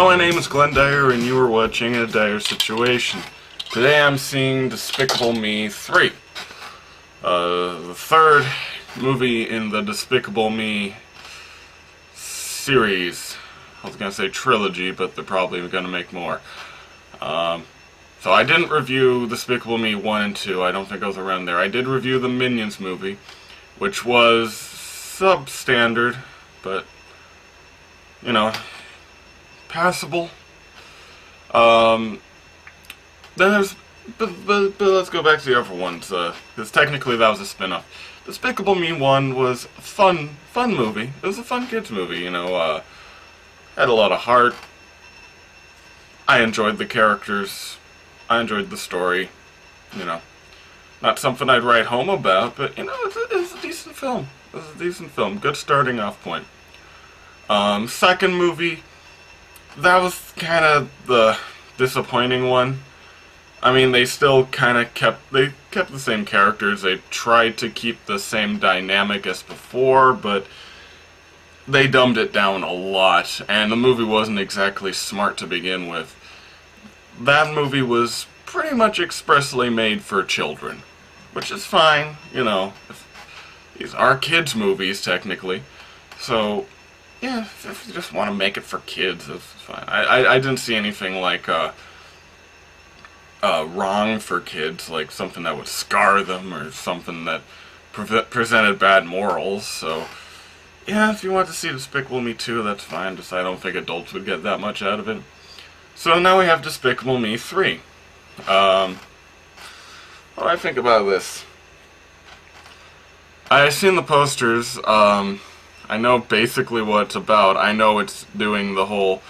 Hello, my name is Glenn Dyer, and you are watching a Dyer-Situation. Today I'm seeing Despicable Me 3. The third movie in the Despicable Me series. I was going to say trilogy, but they're probably going to make more. So I didn't review Despicable Me 1 and 2, I don't think I was around there. I did review the Minions movie, which was substandard, but, you know, passable. Then there's, but let's go back to the other ones, because technically that was a spin-off. Despicable Me 1 was a fun movie. It was a fun kids movie, you know, had a lot of heart. I enjoyed the characters. I enjoyed the story, you know. Not something I'd write home about, but, you know, it's a decent film. It was a decent film. Good starting off point. Second movie, that was kind of the disappointing one. I mean, they still kind of kept the same characters. They tried to keep the same dynamic as before, but they dumbed it down a lot, and the movie wasn't exactly smart to begin with. That movie was pretty much expressly made for children, which is fine, you know. These are kids' movies, technically. So, yeah, if you just want to make it for kids, that's fine. I didn't see anything like wrong for kids, like something that would scar them or something that presented bad morals. So, yeah, if you want to see Despicable Me 2, that's fine. Just I don't think adults would get that much out of it. So now we have Despicable Me 3. What do I think about this? I've seen the posters. I know basically what it's about. I know it's doing the whole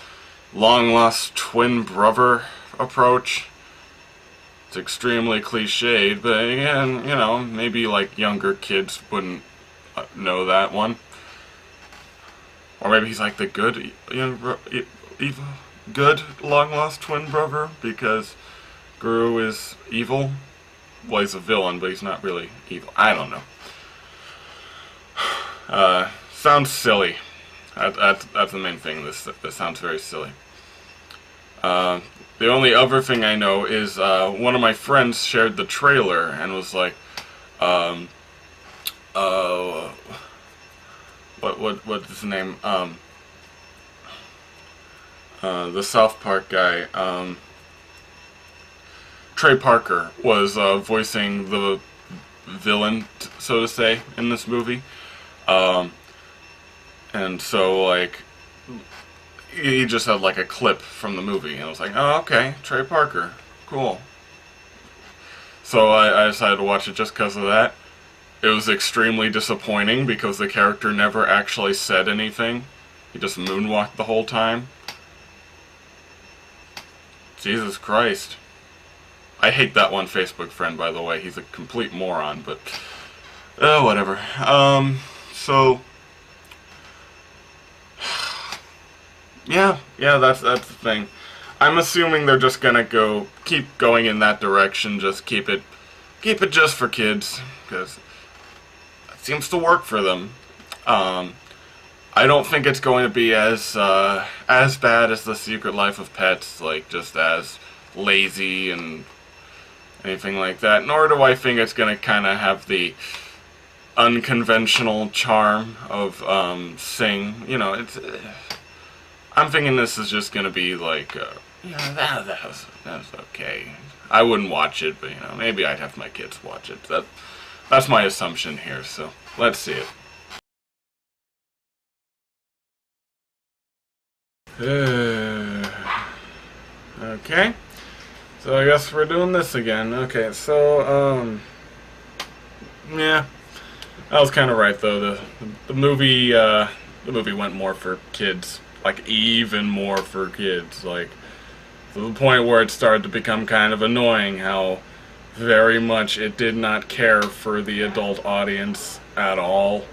long-lost twin brother approach. It's extremely cliched, but again, you know, maybe like younger kids wouldn't know that one. Or maybe he's like the good, evil, good long-lost twin brother because Guru is evil. Well, he's a villain, but he's not really evil. I don't know. Sounds silly. That's the main thing. This sounds very silly. The only other thing I know is one of my friends shared the trailer and was like, what's his name? The South Park guy, Trey Parker, was voicing the villain, so to say, in this movie. And so, like, he just had, like, a clip from the movie, and I was like, oh, okay, Trey Parker, cool. So I decided to watch it just because of that. It was extremely disappointing because the character never actually said anything. He just moonwalked the whole time. Jesus Christ. I hate that one Facebook friend, by the way. He's a complete moron, but whatever. So yeah, that's the thing. I'm assuming they're just gonna keep going in that direction. Just keep it just for kids, because it seems to work for them. I don't think it's going to be as bad as The Secret Life of Pets, like just as lazy and anything like that. Nor do I think it's going to kind of have the unconventional charm of Sing. You know, I'm thinking this is just going to be like, yeah, that was okay. I wouldn't watch it, but you know, maybe I'd have my kids watch it. That's my assumption here. So let's see it. Okay, so I guess we're doing this again. Okay, so yeah, I was kind of right though. The movie went more for kids, like even more for kids, like to the point where it started to become kind of annoying how very much it did not care for the adult audience at all.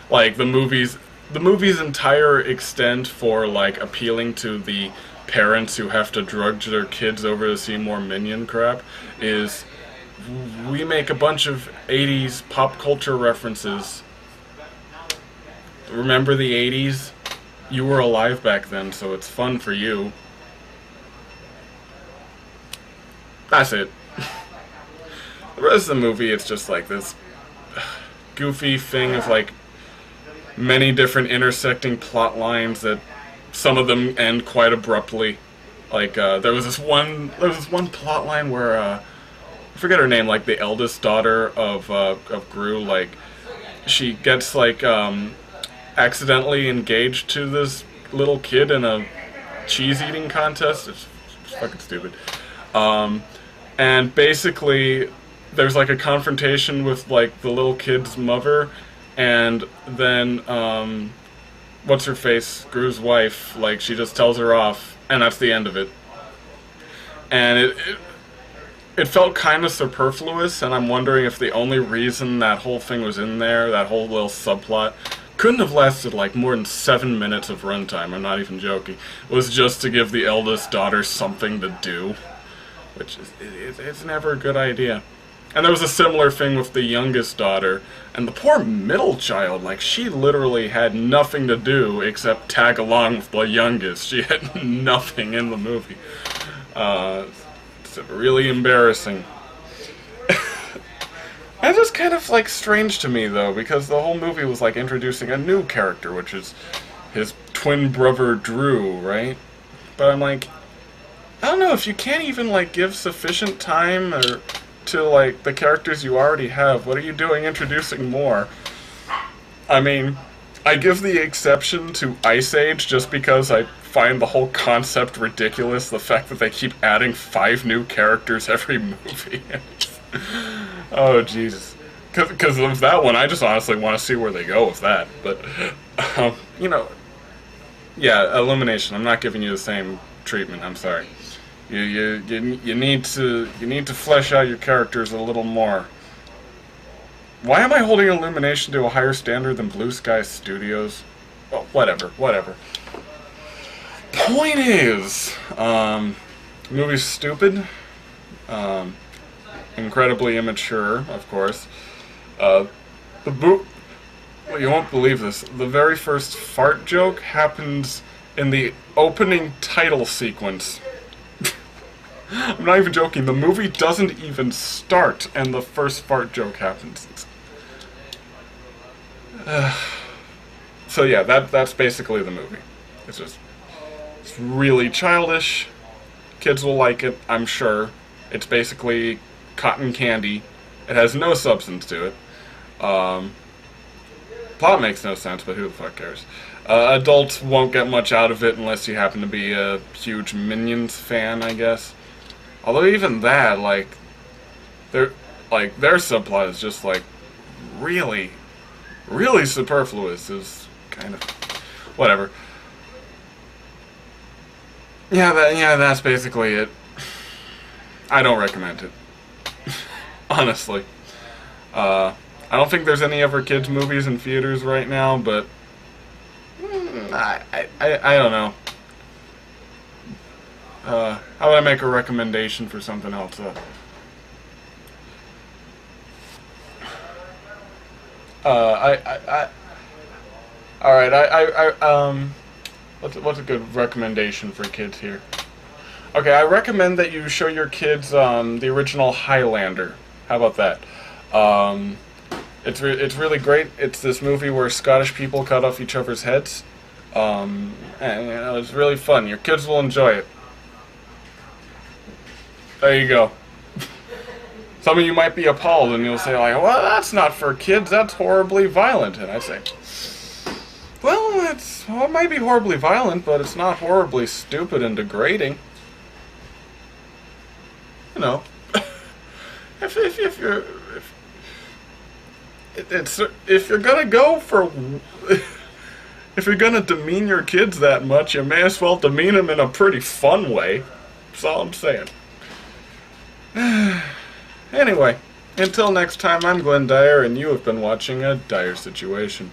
Like the movie's entire extent for like appealing to the parents who have to drudge their kids over to see more Minion crap is we make a bunch of 80s pop culture references. Remember the 80s? you were alive back then, so it's fun for you. That's it. The rest of the movie, it's just like this goofy thing of like many different intersecting plot lines that some of them end quite abruptly. Like there was this one plot line where I forget her name, like the eldest daughter of Gru, like she gets like accidentally engaged to this little kid in a cheese eating contest. It's fucking stupid. And basically there's like a confrontation with like the little kid's mother, and then what's her face, Gru's wife, like she just tells her off, and that's the end of it. And it felt kind of superfluous, and I'm wondering if the only reason that whole thing was in there, that whole little subplot, couldn't have lasted like more than 7 minutes of runtime, I'm not even joking, was just to give the eldest daughter something to do, which is it's never a good idea. And there was a similar thing with the youngest daughter, and the poor middle child, like, she literally had nothing to do except tag along with the youngest. She had nothing in the movie. It's really embarrassing. It's just kind of, like, strange to me, though, because the whole movie was, like, introducing a new character, which is his twin brother, Drew, right? But I'm like, I don't know, if you can't even, like, give sufficient time or to like the characters you already have, what are you doing introducing more? I mean, I give the exception to Ice Age just because I find the whole concept ridiculous, the fact that they keep adding 5 new characters every movie. Oh Jesus, because of that one I just honestly want to see where they go with that. But you know, yeah, Illumination, I'm not giving you the same treatment, I'm sorry. You need to flesh out your characters a little more. Why am I holding Illumination to a higher standard than Blue Sky Studios? Well, whatever. Point is, movie's stupid, incredibly immature, of course. You won't believe this. The very first fart joke happens in the opening title sequence. I'm not even joking, the movie doesn't even start and the first fart joke happens. So yeah, that's basically the movie. It's really childish. Kids will like it, I'm sure. It's basically cotton candy. It has no substance to it. Plot makes no sense, but who the fuck cares? Adults won't get much out of it unless you happen to be a huge Minions fan, I guess. Although even that, like, their subplot is just like really superfluous. Is kind of whatever. Yeah, that's basically it. I don't recommend it. Honestly. I don't think there's any other kids' movies in theaters right now, but I don't know. How would I make a recommendation for something else? Alright, what's a good recommendation for kids here? Okay, I recommend that you show your kids, the original Highlander. How about that? It's really great. It's this movie where Scottish people cut off each other's heads. And, you know, it's really fun. Your kids will enjoy it. There you go. Some of you might be appalled and you'll say, like, well, that's not for kids, that's horribly violent. And I say, well, it might be horribly violent, but it's not horribly stupid and degrading. You know, if you're gonna go for, if you're gonna demean your kids that much, you may as well demean them in a pretty fun way. That's all I'm saying. Anyway, until next time, I'm Glenn Dyer, and you have been watching a Dyer Situation.